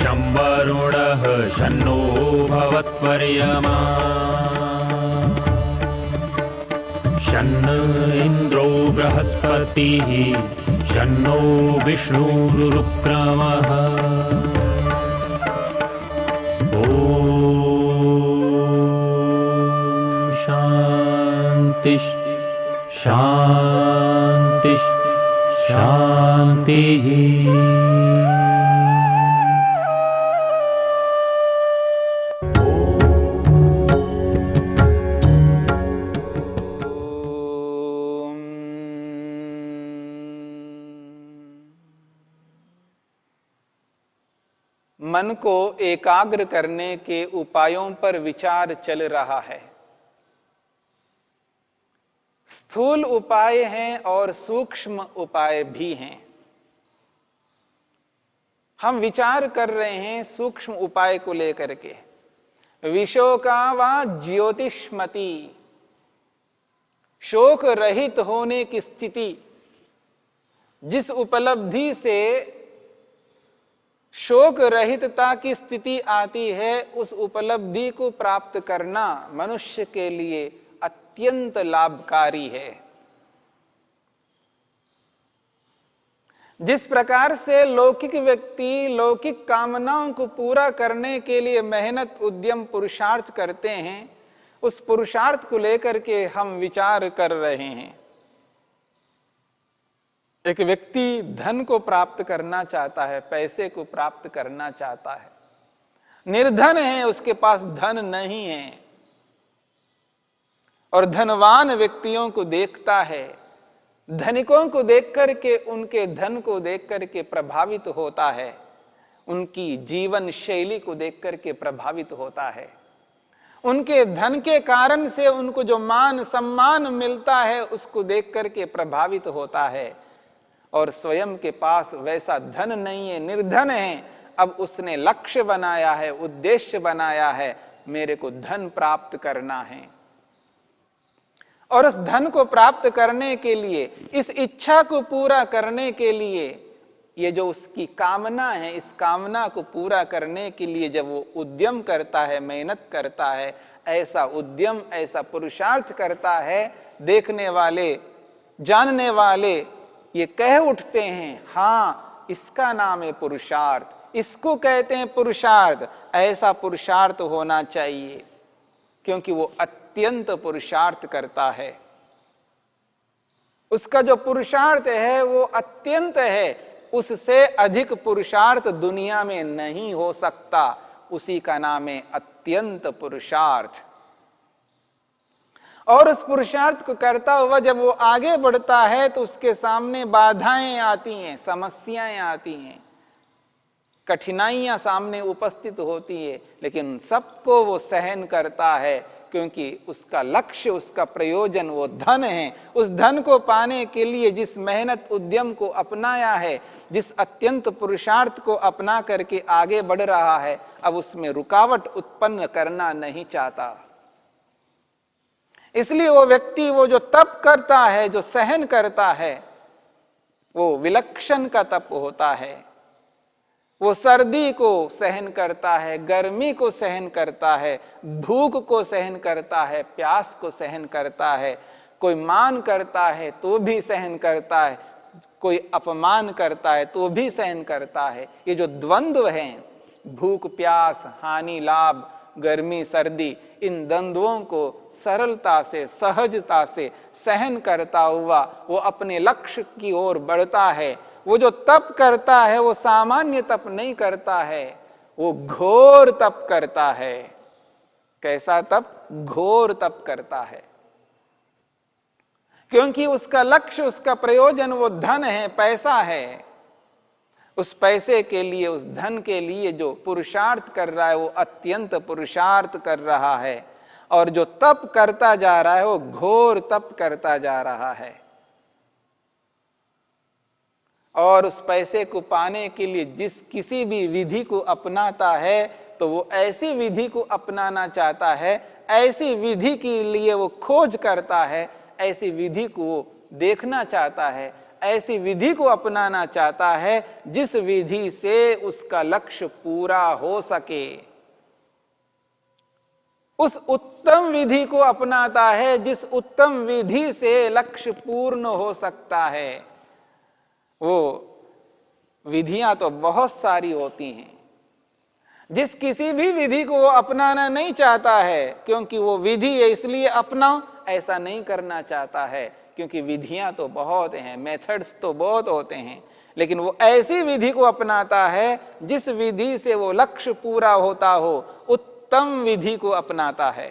शं वरुणः शन्नो भवत्वर्यमा शन्न इन्द्रो बृहस्पतिः शन्नो विष्णुरुक्रमः ॐ शान्ति शान्ति शान्तिः। मन को एकाग्र करने के उपायों पर विचार चल रहा है। स्थूल उपाय हैं और सूक्ष्म उपाय भी हैं। हम विचार कर रहे हैं सूक्ष्म उपाय को लेकर के। विशोका वा ज्योतिष्मति, शोक रहित होने की स्थिति, जिस उपलब्धि से शोक रहितता की स्थिति आती है, उस उपलब्धि को प्राप्त करना मनुष्य के लिए अत्यंत लाभकारी है। जिस प्रकार से लौकिक व्यक्ति लौकिक कामनाओं को पूरा करने के लिए मेहनत उद्यम पुरुषार्थ करते हैं, उस पुरुषार्थ को लेकर के हम विचार कर रहे हैं। एक व्यक्ति धन को प्राप्त करना चाहता है, पैसे को प्राप्त करना चाहता है, निर्धन है, उसके पास धन नहीं है, और धनवान व्यक्तियों को देखता है, धनिकों को देख करके, उनके धन को देख करके प्रभावित होता है, उनकी जीवन शैली को देख करके प्रभावित होता है। उनके धन के कारण से उनको जो मान सम्मान मिलता है, उसको देख करके प्रभावित होता है, और स्वयं के पास वैसा धन नहीं है, निर्धन है। अब उसने लक्ष्य बनाया है, उद्देश्य बनाया है, मेरे को धन प्राप्त करना है। और उस धन को प्राप्त करने के लिए, इस इच्छा को पूरा करने के लिए, ये जो उसकी कामना है, इस कामना को पूरा करने के लिए जब वो उद्यम करता है, मेहनत करता है, ऐसा उद्यम, ऐसा पुरुषार्थ करता है, देखने वाले, जानने वाले ये कह उठते हैं, हां, इसका नाम है पुरुषार्थ, इसको कहते हैं पुरुषार्थ। ऐसा पुरुषार्थ होना चाहिए, क्योंकि वो अत्यंत पुरुषार्थ करता है। उसका जो पुरुषार्थ है वो अत्यंत है, उससे अधिक पुरुषार्थ दुनिया में नहीं हो सकता। उसी का नाम है अत्यंत पुरुषार्थ। और उस पुरुषार्थ को करता हुआ जब वो आगे बढ़ता है, तो उसके सामने बाधाएं आती हैं, समस्याएं आती हैं, कठिनाइयां सामने उपस्थित होती है, लेकिन सबको वो सहन करता है, क्योंकि उसका लक्ष्य, उसका प्रयोजन वो धन है। उस धन को पाने के लिए जिस मेहनत उद्यम को अपनाया है, जिस अत्यंत पुरुषार्थ को अपना करके आगे बढ़ रहा है, अब उसमें रुकावट उत्पन्न करना नहीं चाहता। इसलिए वो व्यक्ति, वो जो तप करता है, जो सहन करता है, वो विलक्षण का तप होता है। वो सर्दी को सहन करता है, गर्मी को सहन करता है, भूख को सहन करता है, प्यास को सहन करता है। कोई मान करता है तो भी सहन करता है, कोई अपमान करता है तो भी सहन करता है। ये जो द्वंद्व हैं, भूख प्यास, हानि लाभ, गर्मी सर्दी, इन द्वंद्वों को सरलता से, सहजता से सहन करता हुआ वो अपने लक्ष्य की ओर बढ़ता है। वो जो तप करता है, वो सामान्य तप नहीं करता है, वो घोर तप करता है। कैसा तप? घोर तप करता है, क्योंकि उसका लक्ष्य, उसका प्रयोजन वो धन है, पैसा है। उस पैसे के लिए, उस धन के लिए जो पुरुषार्थ कर रहा है, वो अत्यंत पुरुषार्थ कर रहा है। और जो तप करता जा रहा है, वो घोर तप करता जा रहा है। और उस पैसे को पाने के लिए जिस किसी भी विधि को अपनाता है, तो वो ऐसी विधि को अपनाना चाहता है, ऐसी विधि के लिए वो खोज करता है, ऐसी विधि को वो देखना चाहता है, ऐसी विधि को अपनाना चाहता है जिस विधि से उसका लक्ष्य पूरा हो सके। उस उत्तम विधि को अपनाता है जिस उत्तम विधि से लक्ष्य पूर्ण हो सकता है। वो विधियां तो बहुत सारी होती हैं, जिस किसी भी विधि को वो अपनाना नहीं चाहता है क्योंकि वो विधि है इसलिए अपनाओ, ऐसा नहीं करना चाहता है क्योंकि विधियां तो बहुत हैं, मेथड्स तो बहुत होते हैं, लेकिन वो ऐसी विधि को अपनाता है जिस विधि से वो लक्ष्य पूरा होता हो, उत्तम विधि को अपनाता है।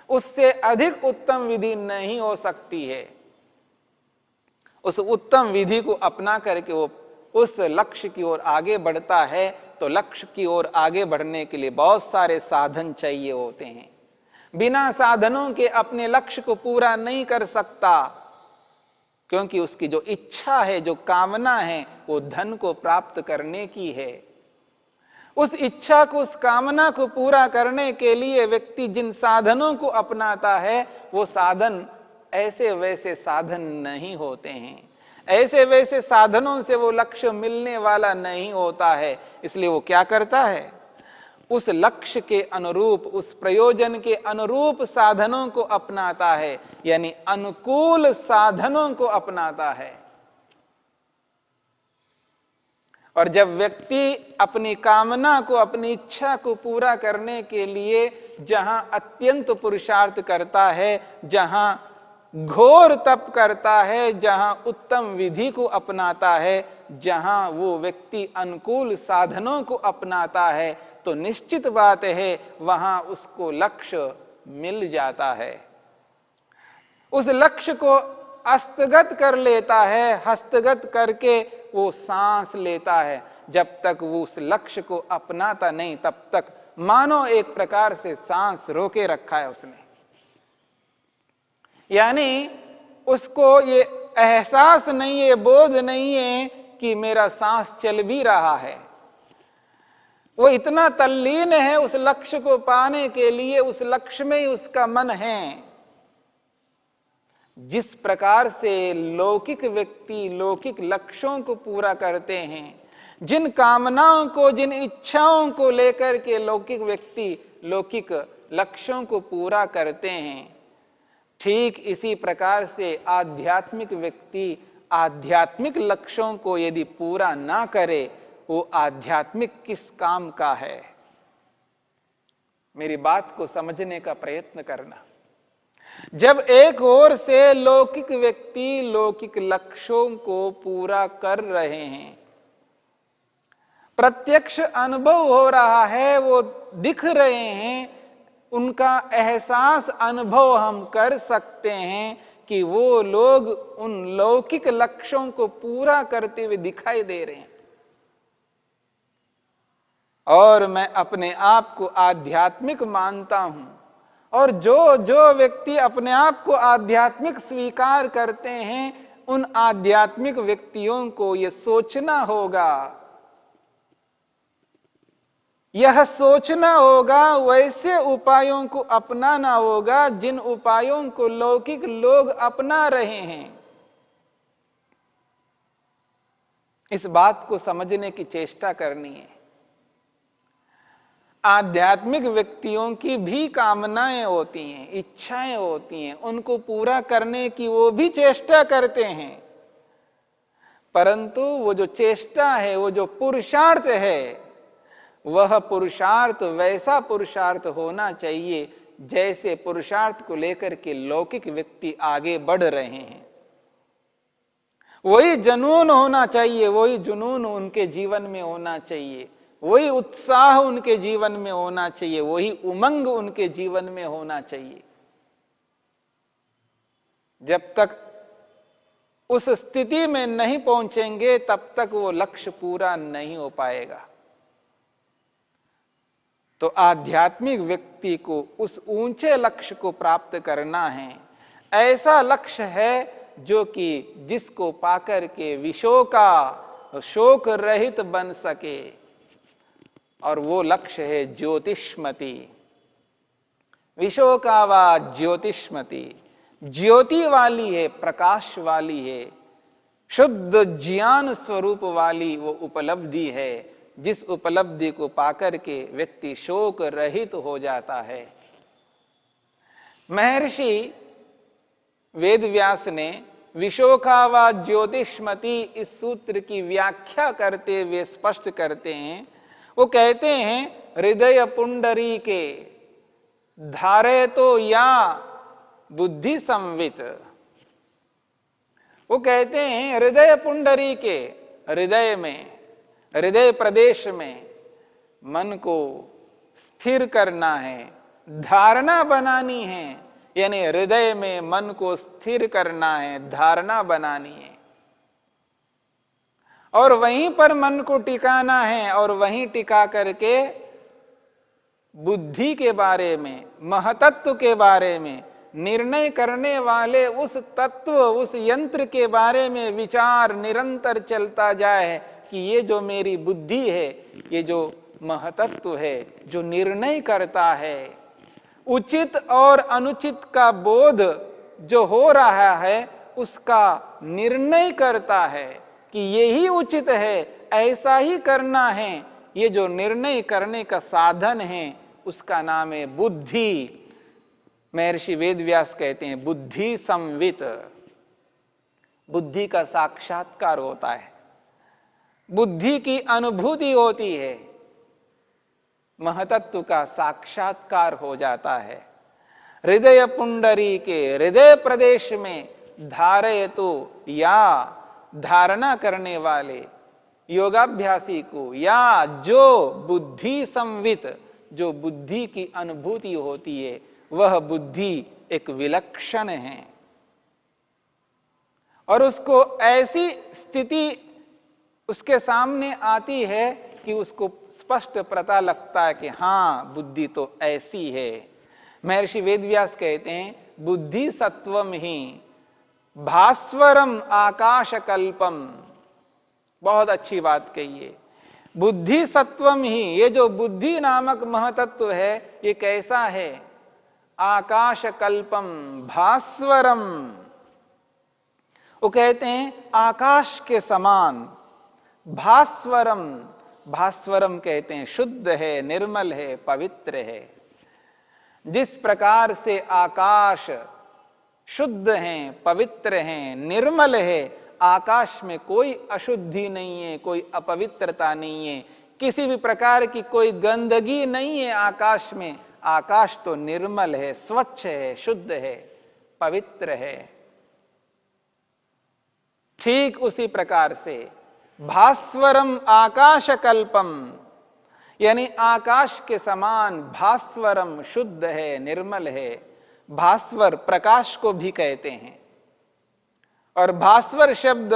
उससे अधिक उत्तम विधि नहीं हो सकती है। उस उत्तम विधि को अपना करके वो उस लक्ष्य की ओर आगे बढ़ता है। तो लक्ष्य की ओर आगे बढ़ने के लिए बहुत सारे साधन चाहिए होते हैं। बिना साधनों के अपने लक्ष्य को पूरा नहीं कर सकता, क्योंकि उसकी जो इच्छा है, जो कामना है, वो धन को प्राप्त करने की है। उस इच्छा को, उस कामना को पूरा करने के लिए व्यक्ति जिन साधनों को अपनाता है, वो साधन ऐसे वैसे साधन नहीं होते हैं। ऐसे वैसे साधनों से वो लक्ष्य मिलने वाला नहीं होता है। इसलिए वो क्या करता है, उस लक्ष्य के अनुरूप, उस प्रयोजन के अनुरूप साधनों को अपनाता है, यानी अनुकूल साधनों को अपनाता है। और जब व्यक्ति अपनी कामना को, अपनी इच्छा को पूरा करने के लिए जहां अत्यंत पुरुषार्थ करता है, जहां घोर तप करता है, जहां उत्तम विधि को अपनाता है, जहां वो व्यक्ति अनुकूल साधनों को अपनाता है, तो निश्चित बात है वहां उसको लक्ष्य मिल जाता है। उस लक्ष्य को हस्तगत कर लेता है, हस्तगत करके वो सांस लेता है। जब तक वो उस लक्ष्य को अपनाता नहीं, तब तक मानो एक प्रकार से सांस रोके रखा है उसने। यानी उसको ये एहसास नहीं है, बोध नहीं है कि मेरा सांस चल भी रहा है। वो इतना तल्लीन है उस लक्ष्य को पाने के लिए, उस लक्ष्य में ही उसका मन है। जिस प्रकार से लौकिक व्यक्ति लौकिक लक्ष्यों को पूरा करते हैं, जिन कामनाओं को, जिन इच्छाओं को लेकर के लौकिक व्यक्ति लौकिक लक्ष्यों को पूरा करते हैं, ठीक इसी प्रकार से आध्यात्मिक व्यक्ति आध्यात्मिक लक्ष्यों को यदि पूरा ना करे, वो आध्यात्मिक किस काम का है? मेरी बात को समझने का प्रयत्न करना। जब एक ओर से लौकिक व्यक्ति लौकिक लक्ष्यों को पूरा कर रहे हैं, प्रत्यक्ष अनुभव हो रहा है, वो दिख रहे हैं, उनका एहसास अनुभव हम कर सकते हैं कि वो लोग उन लौकिक लक्ष्यों को पूरा करते हुए दिखाई दे रहे हैं। और मैं अपने आप को आध्यात्मिक मानता हूं, और जो जो व्यक्ति अपने आप को आध्यात्मिक स्वीकार करते हैं, उन आध्यात्मिक व्यक्तियों को यह सोचना होगा, यह सोचना होगा, वैसे उपायों को अपनाना होगा जिन उपायों को लौकिक लोग अपना रहे हैं। इस बात को समझने की चेष्टा करनी है। आध्यात्मिक व्यक्तियों की भी कामनाएं होती हैं, इच्छाएं होती हैं, उनको पूरा करने की वो भी चेष्टा करते हैं, परंतु वो जो चेष्टा है, वो जो पुरुषार्थ है, वह पुरुषार्थ वैसा पुरुषार्थ होना चाहिए जैसे पुरुषार्थ को लेकर के लौकिक व्यक्ति आगे बढ़ रहे हैं। वही जुनून होना चाहिए, वही जुनून उनके जीवन में होना चाहिए, वही उत्साह उनके जीवन में होना चाहिए, वही उमंग उनके जीवन में होना चाहिए। जब तक उस स्थिति में नहीं पहुंचेंगे, तब तक वो लक्ष्य पूरा नहीं हो पाएगा। तो आध्यात्मिक व्यक्ति को उस ऊंचे लक्ष्य को प्राप्त करना है। ऐसा लक्ष्य है जो कि जिसको पाकर के विशोका, शोक रहित बन सके, और वो लक्ष्य है ज्योतिष्मति। विशोका वा ज्योतिष्मति, ज्योति वाली है, प्रकाश वाली है, शुद्ध ज्ञान स्वरूप वाली वो उपलब्धि है, जिस उपलब्धि को पाकर के व्यक्ति शोक रहित हो जाता है। महर्षि वेदव्यास ने विशोखावा ज्योतिष्मति इस सूत्र की व्याख्या करते हुए स्पष्ट करते हैं। वो कहते हैं हृदय पुंडरी के धारे तो या बुद्धि संवित। वो कहते हैं हृदय पुंडरी के, हृदय में, हृदय प्रदेश में मन को स्थिर करना है, धारणा बनानी है, यानी हृदय में मन को स्थिर करना है, धारणा बनानी है और वहीं पर मन को टिकाना है और वहीं टिका करके बुद्धि के बारे में, महतत्व के बारे में, निर्णय करने वाले उस तत्व, उस यंत्र के बारे में विचार निरंतर चलता जाए कि ये जो मेरी बुद्धि है, ये जो महतत्व है, जो निर्णय करता है, उचित और अनुचित का बोध जो हो रहा है उसका निर्णय करता है कि यही उचित है, ऐसा ही करना है, ये जो निर्णय करने का साधन है उसका नाम है बुद्धि। महर्षि वेदव्यास कहते हैं बुद्धि संवित। बुद्धि का साक्षात्कार होता है, बुद्धि की अनुभूति होती है, महतत्व का साक्षात्कार हो जाता है। हृदय पुंडरी के हृदय प्रदेश में धारयतु, या धारणा करने वाले योगाभ्यासी को, या जो बुद्धि संवित, जो बुद्धि की अनुभूति होती है, वह बुद्धि एक विलक्षण है और उसको ऐसी स्थिति उसके सामने आती है कि उसको स्पष्ट पता लगता है कि हां, बुद्धि तो ऐसी है। महर्षि वेदव्यास कहते हैं बुद्धि सत्वम ही भास्वरम आकाशकल्पम। बहुत अच्छी बात कही है। बुद्धि सत्वम ही, ये जो बुद्धि नामक महतत्व है, ये कैसा है? आकाशकल्पम भास्वरम। वो कहते हैं आकाश के समान। भास्वरम, भास्वरम कहते हैं शुद्ध है, निर्मल है, पवित्र है। जिस प्रकार से आकाश शुद्ध है, पवित्र है, निर्मल है, आकाश में कोई अशुद्धि नहीं है, कोई अपवित्रता नहीं है, किसी भी प्रकार की कोई गंदगी नहीं है आकाश में। आकाश तो निर्मल है, स्वच्छ है, शुद्ध है, पवित्र है। ठीक उसी प्रकार से भास्वरम आकाशकल्पम, यानी आकाश के समान भास्वरम शुद्ध है, निर्मल है। भास्वर प्रकाश को भी कहते हैं और भास्वर शब्द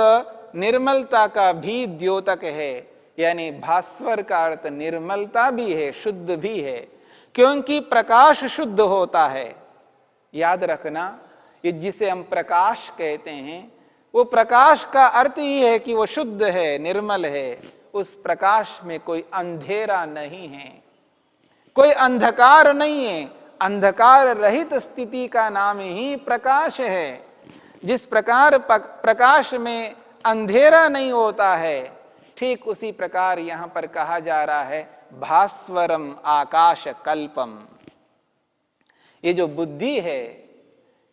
निर्मलता का भी द्योतक है, यानी भास्वर का अर्थ निर्मलता भी है, शुद्ध भी है, क्योंकि प्रकाश शुद्ध होता है। याद रखना, ये जिसे हम प्रकाश कहते हैं, वो प्रकाश का अर्थ ही है कि वो शुद्ध है, निर्मल है। उस प्रकाश में कोई अंधेरा नहीं है, कोई अंधकार नहीं है। अंधकार रहित स्थिति का नाम ही प्रकाश है। जिस प्रकार प्रकाश में अंधेरा नहीं होता है, ठीक उसी प्रकार यहां पर कहा जा रहा है भास्वरम आकाश कल्पम। ये जो बुद्धि है,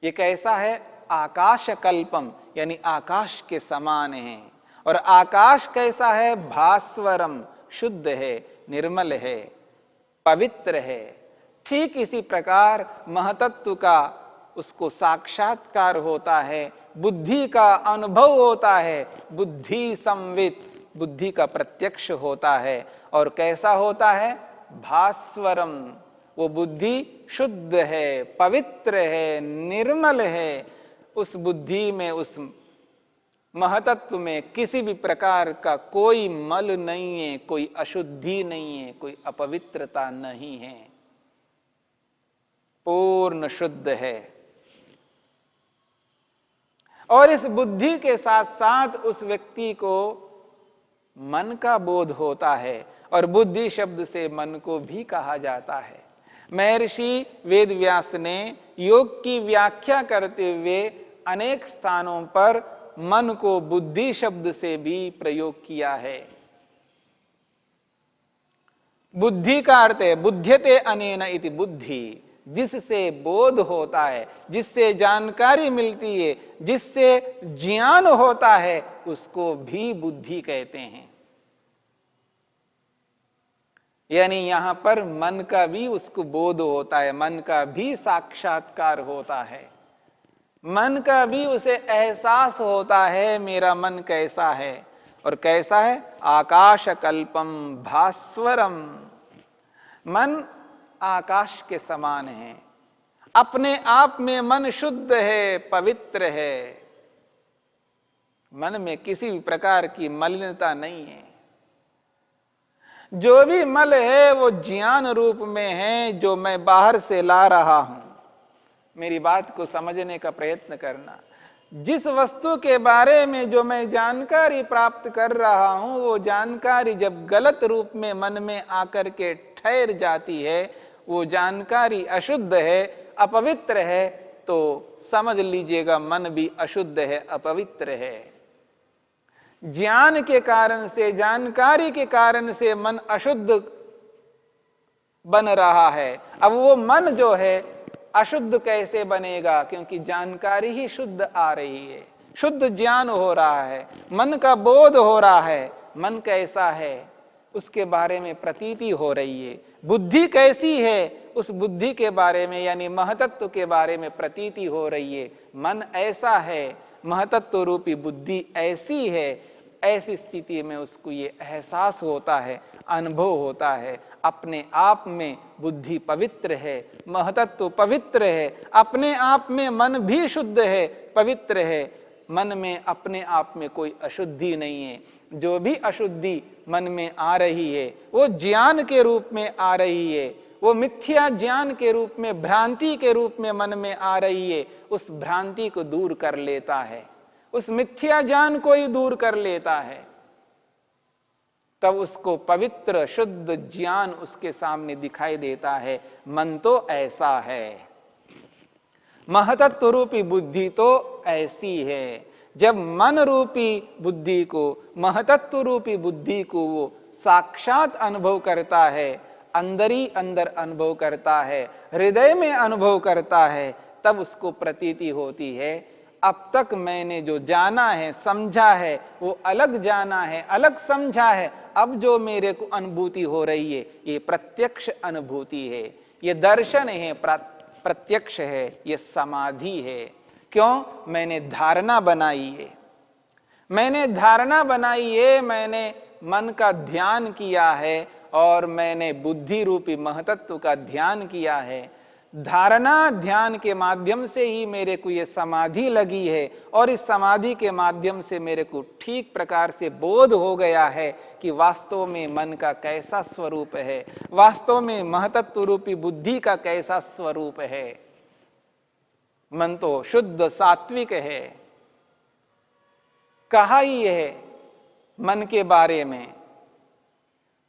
ये कैसा है? आकाश कल्पम, यानी आकाश के समान है। और आकाश कैसा है? भास्वरम, शुद्ध है, निर्मल है, पवित्र है। ठीक इसी प्रकार महतत्व का उसको साक्षात्कार होता है, बुद्धि का अनुभव होता है, बुद्धि संवित, बुद्धि का प्रत्यक्ष होता है। और कैसा होता है? भास्वरम, वो बुद्धि शुद्ध है, पवित्र है, निर्मल है। उस बुद्धि में, उस महतत्व में किसी भी प्रकार का कोई मल नहीं है, कोई अशुद्धि नहीं है, कोई अपवित्रता नहीं है, पूर्ण शुद्ध है। और इस बुद्धि के साथ साथ उस व्यक्ति को मन का बोध होता है, और बुद्धि शब्द से मन को भी कहा जाता है। महर्षि वेदव्यास ने योग की व्याख्या करते हुए अनेक स्थानों पर मन को बुद्धि शब्द से भी प्रयोग किया है। बुद्धि का अर्थ है बुद्ध्यते अनेन इति बुद्धि, जिससे बोध होता है, जिससे जानकारी मिलती है, जिससे ज्ञान होता है, उसको भी बुद्धि कहते हैं। यानी यहां पर मन का भी उसको बोध होता है, मन का भी साक्षात्कार होता है, मन का भी उसे एहसास होता है मेरा मन कैसा है। और कैसा है? आकाशकल्पम भास्वरम। मन आकाश के समान है, अपने आप में मन शुद्ध है, पवित्र है, मन में किसी भी प्रकार की मलिनता नहीं है। जो भी मल है वो ज्ञान रूप में है, जो मैं बाहर से ला रहा हूं। मेरी बात को समझने का प्रयत्न करना। जिस वस्तु के बारे में जो मैं जानकारी प्राप्त कर रहा हूं, वो जानकारी जब गलत रूप में मन में आकर के ठहर जाती है, वो जानकारी अशुद्ध है, अपवित्र है, तो समझ लीजिएगा मन भी अशुद्ध है, अपवित्र है। ज्ञान के कारण से, जानकारी के कारण से मन अशुद्ध बन रहा है। अब वो मन जो है अशुद्ध कैसे बनेगा? क्योंकि जानकारी ही शुद्ध आ रही है, शुद्ध ज्ञान हो रहा है, मन का बोध हो रहा है। मन कैसा है उसके बारे में प्रतीति हो रही है। बुद्धि कैसी है उस बुद्धि के बारे में, यानी महतत्व के बारे में प्रतीति हो रही है। मन ऐसा है, महतत्व रूपी बुद्धि ऐसी है, ऐसी स्थिति में उसको ये एहसास होता है, अनुभव होता है, अपने आप में बुद्धि पवित्र है, महतत्व पवित्र है, अपने आप में मन भी शुद्ध है, पवित्र है, मन में अपने आप में कोई अशुद्धि नहीं है। जो भी अशुद्धि मन में आ रही है वो ज्ञान के रूप में आ रही है, वो मिथ्या ज्ञान के रूप में, भ्रांति के रूप में मन में आ रही है। उस भ्रांति को दूर कर लेता है, उस मिथ्या ज्ञान को ही दूर कर लेता है, तब उसको पवित्र शुद्ध ज्ञान उसके सामने दिखाई देता है। मन तो ऐसा है, महतत्व रूपी बुद्धि तो ऐसी है। जब मन रूपी बुद्धि को, महतत्व रूपी बुद्धि को वो साक्षात अनुभव करता है, अंदर ही अंदर अनुभव करता है, हृदय में अनुभव करता है, तब उसको प्रतीति होती है अब तक मैंने जो जाना है, समझा है, वो अलग जाना है, अलग समझा है। अब जो मेरे को अनुभूति हो रही है ये प्रत्यक्ष अनुभूति है, ये दर्शन है, प्रत्यक्ष है, ये समाधि है। क्यों? मैंने धारणा बनाई है, मैंने धारणा बनाई है, मैंने मन का ध्यान किया है और मैंने बुद्धि रूपी महतत्व का ध्यान किया है। धारणा ध्यान के माध्यम से ही मेरे को ये समाधि लगी है और इस समाधि के माध्यम से मेरे को ठीक प्रकार से बोध हो गया है कि वास्तव में मन का कैसा स्वरूप है, वास्तव में महतत्व रूपी बुद्धि का कैसा स्वरूप है। मन तो शुद्ध सात्विक है। कहा ही है मन के बारे में,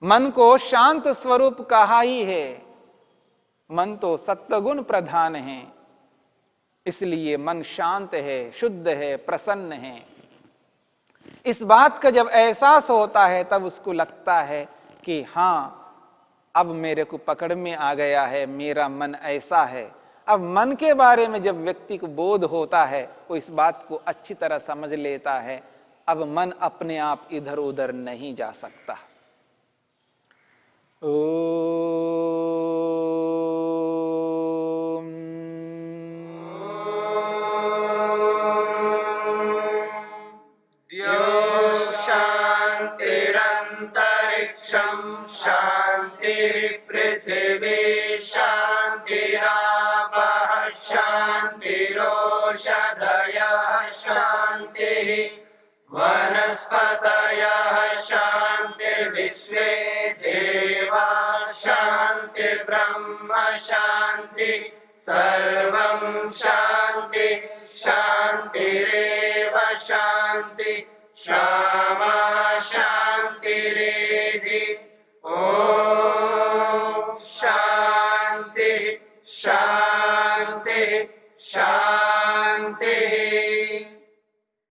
मन को शांत स्वरूप कहा ही है। मन तो सत्वगुण प्रधान है, इसलिए मन शांत है, शुद्ध है, प्रसन्न है। इस बात का जब एहसास होता है तब उसको लगता है कि हां, अब मेरे को पकड़ में आ गया है, मेरा मन ऐसा है। अब मन के बारे में जब व्यक्ति को बोध होता है वो इस बात को अच्छी तरह समझ लेता है, अब मन अपने आप इधर उधर नहीं जा सकता। शांतिरंतरिक्षं शांति पृथिवी शांतिरापः शांतिरोषधयः शांतिः वनस्पतयः शांतिर्विश्वे देवा शांतिर्ब्रह्म शांति सर्वं शांति शांतिरेव शांति क्षमा शांतिरेधि। ओम शांति शांति शांति।